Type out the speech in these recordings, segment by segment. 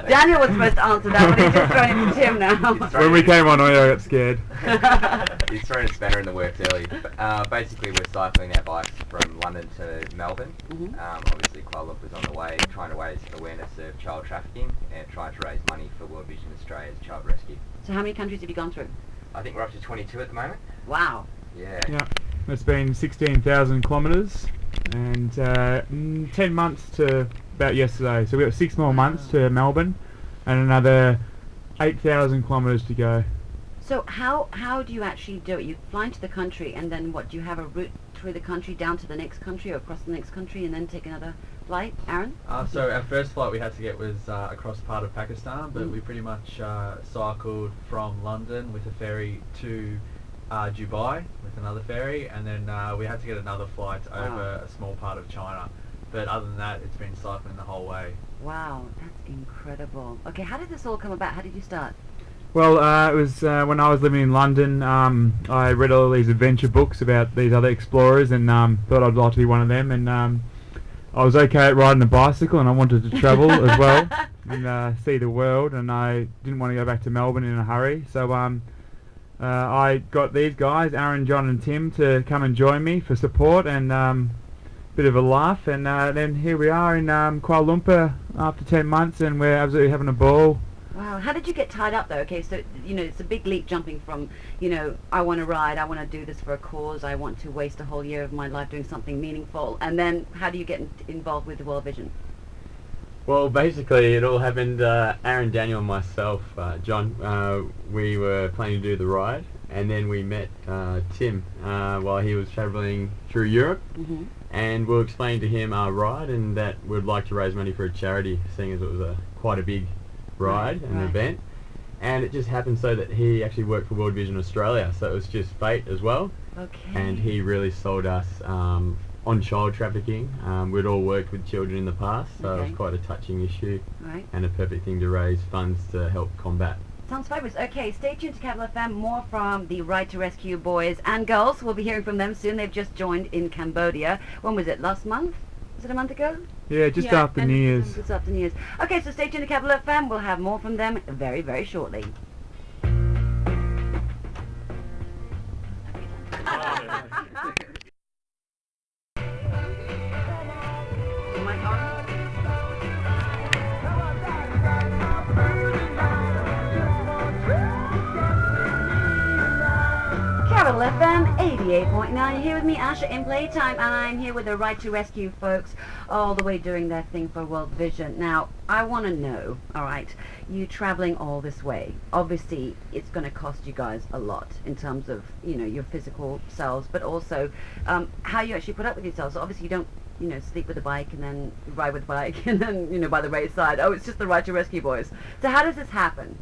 Daniel was supposed to answer that, but he's just throwing it to Tim now. When we came on, I got scared. He's thrown a spanner in the works early. Basically, we're cycling our bikes from London to Melbourne. Obviously, Kuala Lumpur's on the way, trying to raise awareness of child trafficking and trying to raise money for World Vision Australia's child rescue. So how many countries have you gone through? I think we're up to 22 at the moment. Wow. Yeah. Yeah, it's been 16,000 kilometres and 10 months to about yesterday. So we've got 6 more months to Melbourne and another 8,000 kilometres to go. So how do you actually do it? You fly into the country and then what? Do you have a route through the country down to the next country or across the next country and then take another flight? Aaron? So our first flight we had to get was across part of Pakistan, but we pretty much cycled from London with a ferry to Dubai with another ferry, and then we had to get another flight over a small part of China. But other than that, it's been cycling the whole way. Wow, that's incredible. Okay, how did this all come about? How did you start? Well, it was when I was living in London. I read all these adventure books about these other explorers and thought I'd like to be one of them. And I was okay at riding a bicycle and I wanted to travel as well and see the world. And I didn't want to go back to Melbourne in a hurry. So I got these guys, Aaron, John and Tim, to come and join me for support and bit of a laugh. And then here we are in Kuala Lumpur after 10 months and we're absolutely having a ball. Wow, how did you get tied up though? Okay, so, you know, it's a big leap jumping from, you know, I want to ride, I want to do this for a cause, I want to waste a whole year of my life doing something meaningful, and then how do you get involved with the World Vision? Well, basically it all happened, Aaron, Daniel and myself, John, we were planning to do the ride, and then we met Tim while he was travelling through Europe, and we'll explain to him our ride and that we'd like to raise money for a charity, seeing as it was quite a big ride and event, and it just happened so that he actually worked for World Vision Australia, so it was just fate as well. And he really sold us on child trafficking. We'd all worked with children in the past, so it was quite a touching issue and a perfect thing to raise funds to help combat. Sounds fabulous. Okay, stay tuned to Capital FM. More from the Ride2Rescue boys and girls. We'll be hearing from them soon. They've just joined in Cambodia. When was it? Last month? Was it a month ago? Yeah, just after New Year's. Just after New Year's. Okay, so stay tuned to Capital FM. We'll have more from them very, very shortly. Capital FM 88.9. You're here with me, Aisha, in Playtime, and I'm here with the Ride2Rescue folks, all the way doing their thing for World Vision. Now, I want to know, alright, you traveling all this way, obviously it's going to cost you guys a lot in terms of, you know, your physical selves, but also how you actually put up with yourselves. So obviously you don't, you know, sleep with a bike and then ride with a bike and then, you know, by the wayside. Oh, it's just the Ride2Rescue boys. So how does this happen?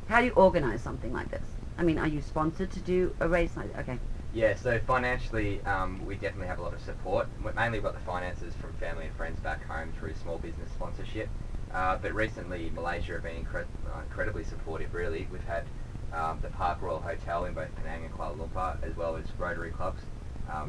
How do you organize something like this? I mean, are you sponsored to do a race like that? Okay. Yeah, so financially, we definitely have a lot of support. Mainly we've got the finances from family and friends back home through small business sponsorship. But recently, Malaysia have been incredibly supportive, really. We've had the Park Royal Hotel in both Penang and Kuala Lumpur, as well as Rotary clubs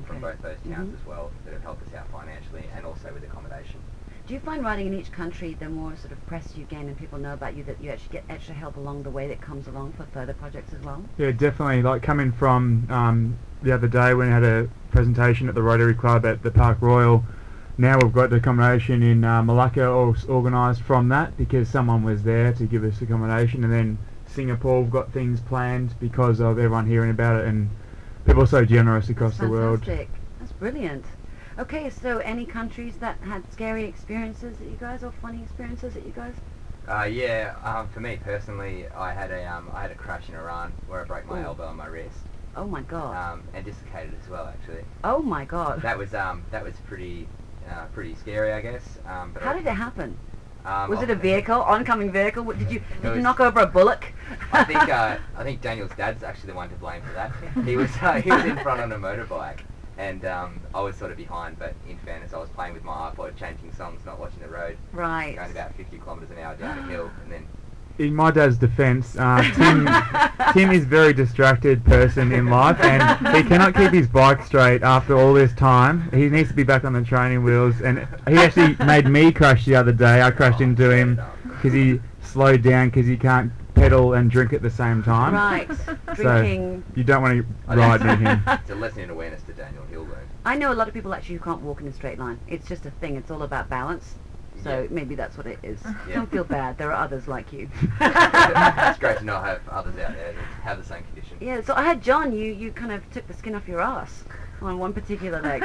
from both those towns as well, that have helped us out financially and also with accommodation. Do you find riding in each country, the more sort of press you gain and people know about you, that you actually get extra help along the way that comes along for further projects as well? Yeah, definitely. Like coming from the other day when we had a presentation at the Rotary Club at the Park Royal, now we've got the accommodation in Malacca all organised from that because someone was there to give us accommodation, and then Singapore, we've got things planned because of everyone hearing about it, and people are so generous across the world. Fantastic. That's brilliant. Okay, so any countries that had scary experiences that you guys, or funny experiences that you guys? For me personally, I had a crash in Iran where I broke my elbow and my wrist. Oh my god. And dislocated as well, actually. Oh my god. That was pretty scary, I guess. But how did it happen? Was it a vehicle, oncoming vehicle? Did you knock over a bullock? I think Daniel's dad's actually the one to blame for that. He was in front on a motorbike. And I was sort of behind, but in fairness, I was playing with my iPod, changing songs, not watching the road. Right. Going about 50 kilometres an hour down a hill, and then... In my dad's defence, Tim is a very distracted person in life, and he cannot keep his bike straight after all this time. He needs to be back on the training wheels, and he actually made me crash the other day. I crashed into him because he slow down because you can't pedal and drink at the same time. Right. So Drinking. you don't want to ride near him. It's a lesson in awareness to Daniel Hill, though. I know a lot of people actually who can't walk in a straight line. It's just a thing. It's all about balance. So Yeah. maybe that's what it is. Yeah. Don't feel bad. There are others like you. It's great to not have others out there that have the same condition. Yeah, so I had John, you kind of took the skin off your ass on one particular leg.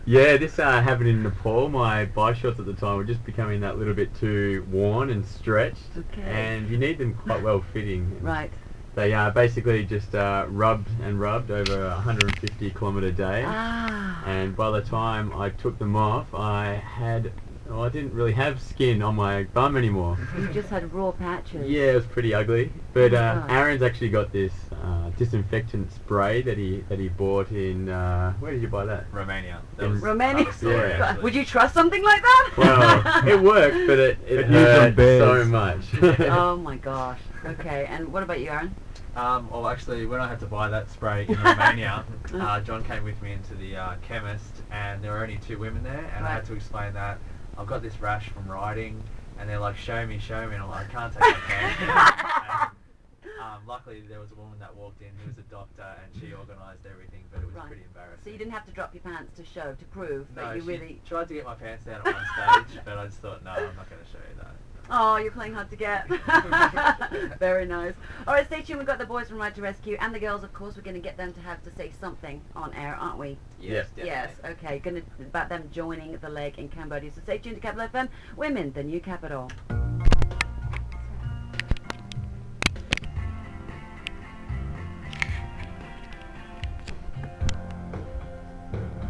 Yeah, this happened in Nepal. My bike shorts at the time were just becoming that little bit too worn and stretched. Okay. And you need them quite well fitting. Right. They basically just rubbed and rubbed over a 150 kilometre day. Ah. And by the time I took them off, I didn't really have skin on my bum anymore. You just had raw patches. Yeah, it was pretty ugly. But God. Aaron's actually got this disinfectant spray that he bought in. Where did you buy that? Romania. That In was Romania? another story, Yeah. actually. Would you trust something like that? Well, it worked, but it But hurt used on so bears. much. Oh my gosh. Okay, and what about you, Aaron? Well, actually, when I had to buy that spray in Romania, John came with me into the chemist, and there were only 2 women there, and I had Right. to explain that I've got this rash from riding, and they're like, show me, and I'm like, I can't take my pants off. And, luckily, there was a woman that walked in who was a doctor, and she organised everything, but it was Right. pretty embarrassing. So you didn't have to drop your pants to show, to prove No, that you she really... tried to get my pants down at one stage, but I just thought, no, I'm not going to show you that. Oh, you're playing hard to get. Very nice. All right, stay tuned. We've got the boys from Ride2Rescue and the girls, of course. We're going to get them to have to say something on air, aren't we? Yes, Yes. definitely. Okay. Going to about them joining the leg in Cambodia. So stay tuned to Capital FM. Women, the new capital.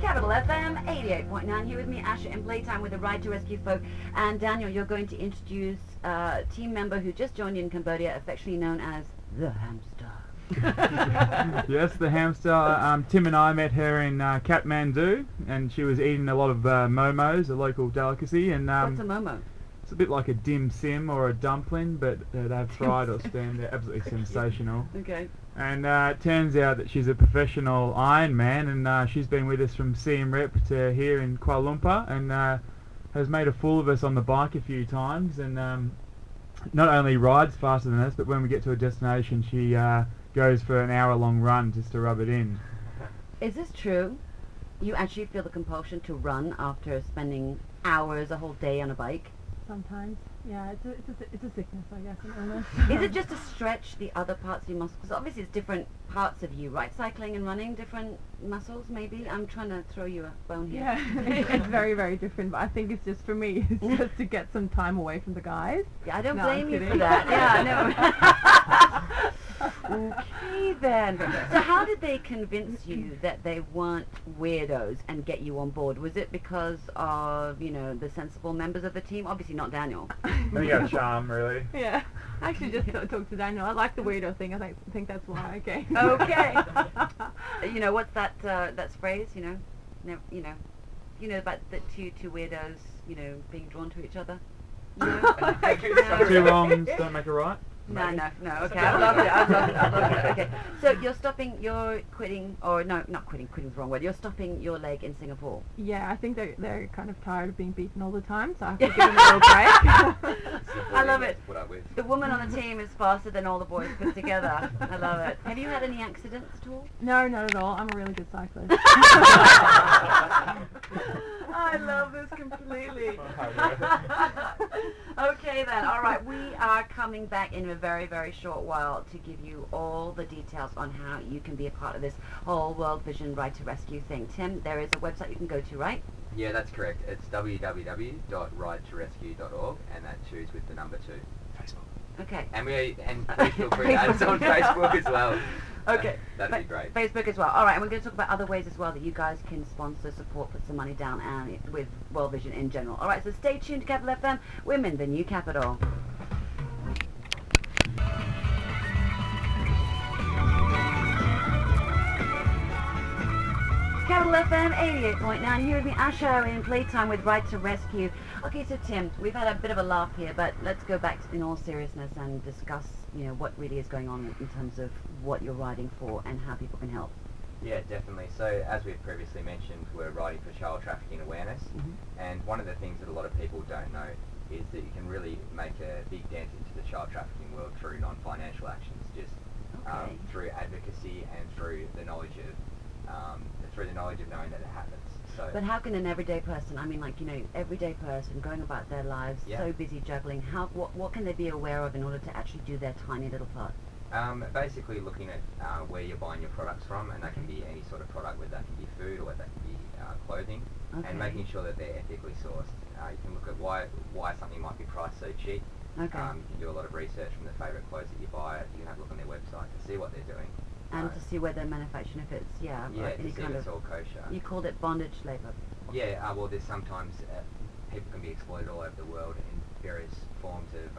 Capital FM 88.9. Here with me, Aisha, in playtime with the Ride2Rescue folk. And Daniel, you're going to introduce a team member who just joined you in Cambodia, affectionately known as the Hamster. Yes, the hamster. Tim and I met her in Kathmandu, and she was eating a lot of momos, a local delicacy. And What's a momo? it's a bit like a dim sim or a dumpling, but they're fried or steamed. They're absolutely sensational. Okay. And it turns out that she's a professional Ironman, and she's been with us from Siem Reap to here in Kuala Lumpur, and has made a fool of us on the bike a few times, and not only rides faster than us, but when we get to a destination, she goes for an hour-long run just to rub it in. Is this true? You actually feel the compulsion to run after spending hours, a whole day on a bike? Sometimes, yeah, it's a sickness, I guess, an illness. Is it just to stretch the other parts of your muscles? Because obviously it's different parts of you, right? Cycling and running, different muscles maybe? I'm trying to throw you a bone here. Yeah, it's very, very different, but I think it's just for me, it's just to get some time away from the guys. Yeah, I don't No, I'm blame you for kidding. that. Yeah, no. Okay then. So how did they convince you that they weren't weirdos and get you on board? Was it because of, the sensible members of the team? Obviously not Daniel. You got a charm, really. Yeah, I actually just talked to Daniel. I like the weirdo thing. I think that's why. Okay. Okay. What's that phrase? About the two weirdos, being drawn to each other. Two wrongs don't make a right. No. Okay, I love it. Okay, so you're quitting, or no, not quitting. Quitting's the wrong word. You're stopping your leg in Singapore. Yeah, I think they're kind of tired of being beaten all the time, so I have to give them a little break. I love it. Put up with. The woman on the team is faster than all the boys put together. I love it. Have you had any accidents at all? No, not at all. I'm a really good cyclist. I love this completely. Okay then, all right, we are coming back in a very, very short while to give you all the details on how you can be a part of this whole World Vision Ride2Rescue thing. Tim, there is a website you can go to, right? Yeah, that's correct. It's www.ride2rescue.org, and that choose with the number 2. Facebook. Okay. And please feel free to add us on Facebook as well. Okay. That'd be great. Facebook as well. All right, and we're going to talk about other ways as well that you guys can sponsor, support, put some money down, and with World Vision in general. All right, so stay tuned to Capital FM, Women, the new capital. Capital FM 88.9. Here with me, Aisha, in playtime with Ride2Rescue. Okay, so Tim, we've had a bit of a laugh here, but let's go back in all seriousness and discuss, what really is going on in terms of what you're riding for and how people can help. Yeah, definitely. So as we've previously mentioned, we're riding for child trafficking awareness, and one of the things that a lot of people don't know is that you can really make a big dent into the child trafficking world through non-financial actions, just through advocacy and through the knowledge of knowing that it happens. So, But how can an everyday person, I mean, like, you know, everyday person going about their lives, so busy juggling, what can they be aware of in order to actually do their tiny little part? basically looking at where you're buying your products from, and that can be any sort of product, whether that can be food or whether that can be clothing, and making sure that they're ethically sourced. You can look at why something might be priced so cheap. You can do a lot of research from the favourite clothes that you buy. You can have a look on their website to see what they're doing. And to see where they're manufactured, if it's, any to see kind if it's of... all kosher. You called it bondage labour. Yeah, well, there's sometimes people can be exploited all over the world in various forms of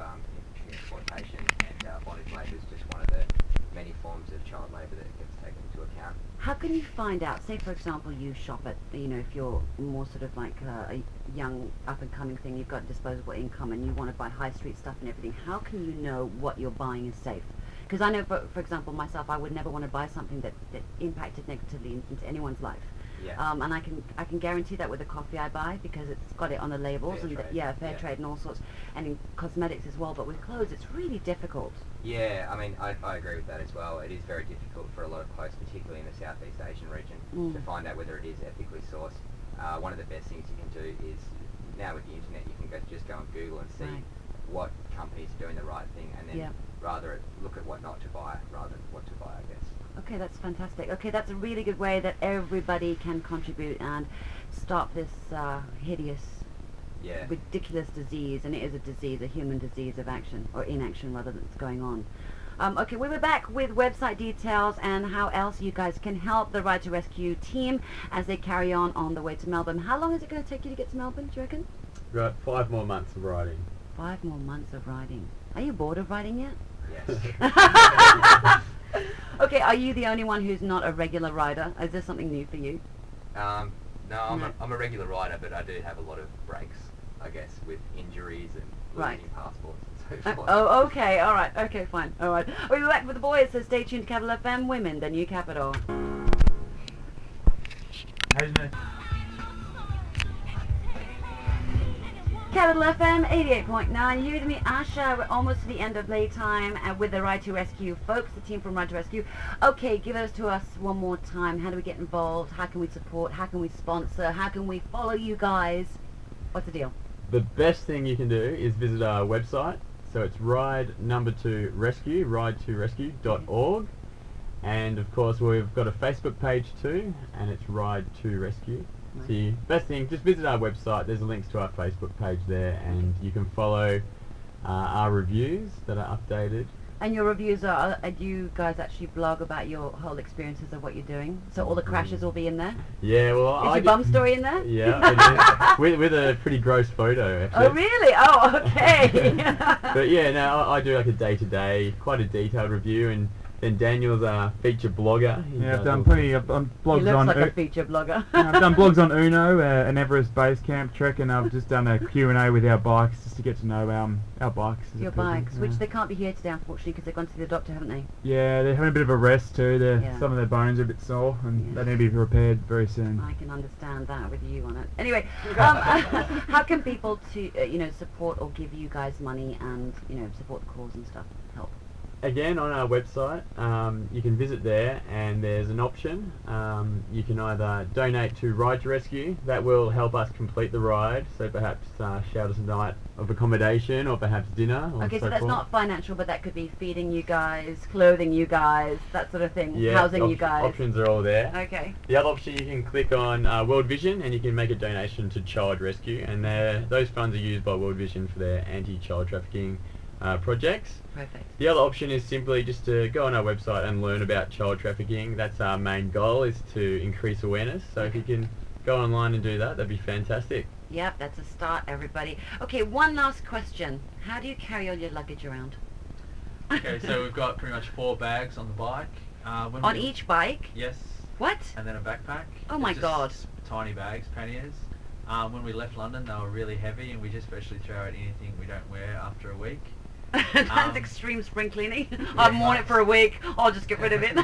exploitation, and bondage labour is just one of the many forms of child labour that gets taken into account. How can you find out, say for example you shop at, you know, if you're more sort of like a young up and coming thing, you've got disposable income and you want to buy high street stuff and everything, how can you know what you're buying is safe? Because I know, for example, myself, I would never want to buy something that impacted negatively into anyone's life. And I can guarantee that with the coffee I buy, because it's got it on the labels, fair trade and all sorts, and in cosmetics as well. But with clothes, it's really difficult. Yeah, I mean, I agree with that as well. It is very difficult for a lot of clothes, particularly in the Southeast Asian region, to find out whether it is ethically sourced. One of the best things you can do is, now with the internet, you can just go on Google and see what companies are doing the right thing, and then rather look at what not to buy rather than what to buy, I guess. Okay, that's fantastic. Okay, that's a really good way that everybody can contribute and stop this hideous, ridiculous disease, and it is a disease, a human disease of action, or inaction rather, that's going on. Okay, we were back with website details and how else you guys can help the Ride2Rescue team as they carry on the way to Melbourne. How long is it going to take you to get to Melbourne, do you reckon? Right, 5 more months of riding. 5 more months of riding. Are you bored of riding yet? Yes. Okay, are you the only one who's not a regular rider? Is this something new for you? No, I'm a regular rider, but I do have a lot of breaks, I guess, with injuries and losing passports and so forth. Oh, okay, alright, okay, fine, alright. We'll be back with the boys, so stay tuned to Capital FM, Women, the new capital. Capital FM 88.9. Here with me, Aisha. We're almost to the end of playtime with the Ride2Rescue folks, the team from Ride2Rescue. Okay, give it to us one more time. How do we get involved? How can we support? How can we sponsor? How can we follow you guys? What's the deal? The best thing you can do is visit our website. So it's Ride2Rescue, Ride2Rescue.org. And of course we've got a Facebook page too, and it's Ride2Rescue. So best thing, just visit our website. There's links to our Facebook page there, and you can follow our reviews that are updated. And your reviews are, do you guys actually blog about your whole experiences of what you're doing? So all the crashes will be in there? Yeah, well, Is your bum story in there? Yeah, I do. with a pretty gross photo, actually. Oh, really? Oh, okay. But yeah, no, I do like a day-to-day, quite a detailed review, and then Daniel's a feature blogger. I've done plenty of blogs on... He looks like a feature blogger. I've done blogs on Uno, an Everest base camp trek, and I've just done a Q&A with our bikes, just to get to know our bikes. Your bikes, which they can't be here today, unfortunately, because they've gone to see the doctor, haven't they? Yeah, they're having a bit of a rest too. Some of their bones are a bit sore, and they need to be repaired very soon. I can understand that with you on it. Anyway, how can people support or give you guys money and support the cause and stuff? Help. Again, on our website, you can visit there, and there's an option. You can either donate to Ride2Rescue. That will help us complete the ride, so perhaps shout us a night of accommodation, or perhaps dinner. Okay, so that's not financial, but that could be feeding you guys, clothing you guys, that sort of thing, housing you guys. Options are all there. Okay. The other option, you can click on World Vision, and you can make a donation to Child Rescue, and those funds are used by World Vision for their anti-child trafficking projects. Perfect. The other option is simply just to go on our website and learn about child trafficking. That's our main goal, is to increase awareness. So if you can go online and do that, that'd be fantastic. Yep, that's a start, everybody. Okay, one last question. How do you carry all your luggage around? Okay, so we've got pretty much 4 bags on the bike. On each bike? Yes. What? And then a backpack. Oh my God. Tiny bags, panniers. When we left London, they were really heavy, and we just virtually throw out anything we don't wear after a week. That's extreme spring cleaning. I've worn it for a week. I'll just get rid of it.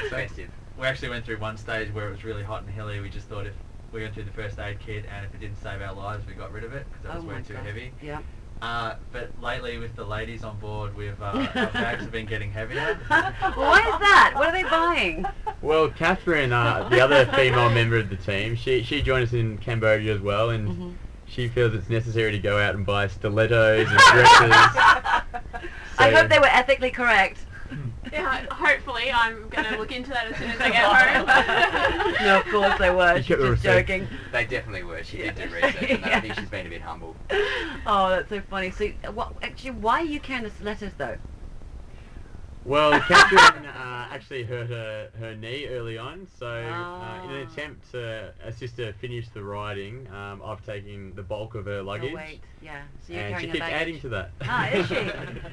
Expensive. we actually went through one stage where it was really hot and hilly. We just thought if we went through the first aid kit and if it didn't save our lives, we got rid of it because that was way too heavy. Yeah. But lately with the ladies on board, our bags have been getting heavier. Why is that? What are they buying? Well, Catherine, the other female member of the team, she joined us in Cambodia as well, and she feels it's necessary to go out and buy stilettos and dresses. I hope they were ethically correct. Yeah, hopefully. I'm going to look into that as soon as I get home. No, of course they were. You She's kept the just receipt. joking. They definitely were. She did do research, and I think she's been a bit humble. Oh, that's so funny. So, actually, why are you carrying the stilettos, though? Well, Catherine actually hurt her knee early on, so in an attempt to assist her finish the riding, I've taken the bulk of her luggage. Oh, wait, yeah. So you're And she carrying keeps her adding baggage. to that. Ah, is she?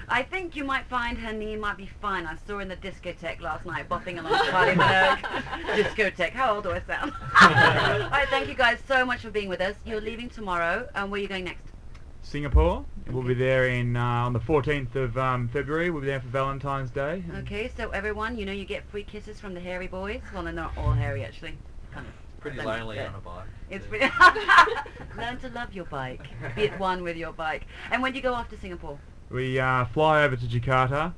I think you might find her knee might be fine. I saw her in the discotheque last night, bopping along to Party discotheque. How old do I sound? All right, thank you guys so much for being with us. You're leaving tomorrow. Where are you going next? Singapore. We'll be there on the 14th of February. We'll be there for Valentine's Day. Okay, so everyone, you get free kisses from the hairy boys. Well, they're not all hairy, actually. Kind of. Pretty Then- lonely yeah. on a bike. It's pretty. Learn to love your bike. Be at one with your bike. And when do you go off to Singapore? We fly over to Jakarta,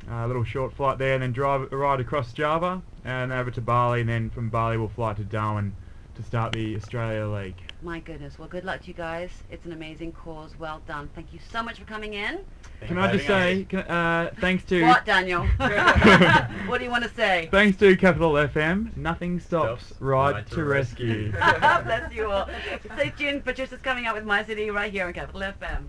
a little short flight there, and then ride across Java and over to Bali, and then from Bali we'll fly to Darwin to start the Australia League. My goodness. Well, good luck to you guys. It's an amazing cause. Well done. Thank you so much for coming in. Can I just say, thanks to What, Daniel? What do you want to say? thanks to Capital FM, nothing stops Ride to Rescue. Bless you all. Stay tuned. Patricia's coming up with My City right here on Capital FM.